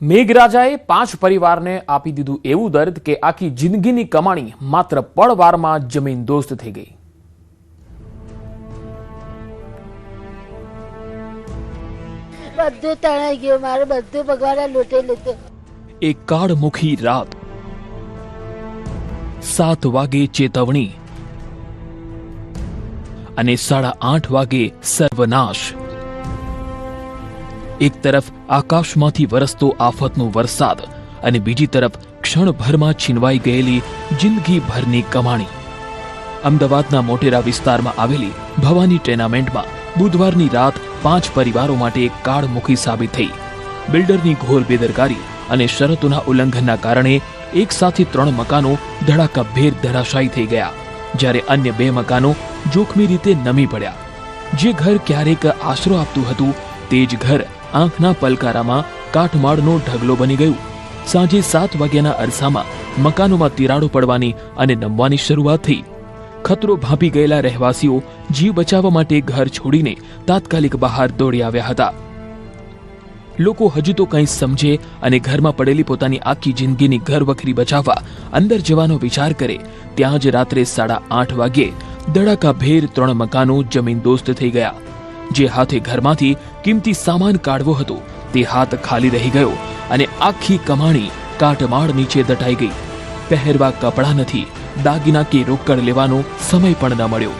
મેઘરાજાએ 5 પરિવારને આપી દીધું એવું દર્દ કે આખી જિંદગીની કમાણી માત્ર પળવારમાં જમીનદોસ્ત થઈ ગઈ। બધું તણાઈ ગયું, મારું બધું ભગવાને લૂંટી લીધું। એક કાળમુખી રાત, 7 વાગે ચેતવણી અને 8:30 વાગે સર્વનાશ। એક તરફ આકાશમાંથી વરસતો આફતનો વરસાદ અને બીજી તરફ ક્ષણભરમાં છીનવાઈ ગયેલી જિંદગીભરની કમાણી। અમદાવાદના મોટેરા વિસ્તારમાં આવેલી ભવાની ટેનામેન્ટમાં બુધવારની રાત 5 પરિવારો માટે એક કાળમુખી સાબિત થઈ। બિલ્ડરની ઘોર બેદરકારી અને શરતોના ઉલ્લંઘનના કારણે એક સાથે 3 મકાનો ધડાકાભેર ધરાશાયી થઈ ગયા, જ્યારે અન્ય 2 મકાનો જોખમી રીતે નમી પડ્યા। જે ઘર ક્યારેક આશરો આપતું હતું તે જ ઘર આંખના પલકારામાં કાટમાળનો ઢગલો બની ગયું। સાંજે 7 વાગ્યાના અરસામાં મકાનોમાં તિરાડો પડવાની અને નમવાની શરૂઆત થઈ। ખતરો ભાંપી ગયેલા રહેવાસીઓ જીવ બચાવવા માટે ઘર છોડીને તાત્કાલિક બહાર દોડી આવ્યા હતા। લોકો હજુ તો કંઈ સમજે અને ઘરમાં પડેલી પોતાની આખી જિંદગીની ઘરવખરી બચાવવા અંદર જવાનો વિચાર કરે ત્યાં જ રાત્રે 8:30 વાગ્યે ધડાકાભેર 3 મકાનો જમીનદોસ્ત થઈ ગયા। જે હાથે ઘરમાંથી કિંમતી સામાન કાઢવો હતો તે હાથ ખાલી રહી ગયો અને આખી કમાણી કાટમાળ નીચે દટાઈ ગઈ। પહેરવા કપડાં નથી, દાગીના કે રોકડ લેવાનો સમય પણ ન મળ્યો।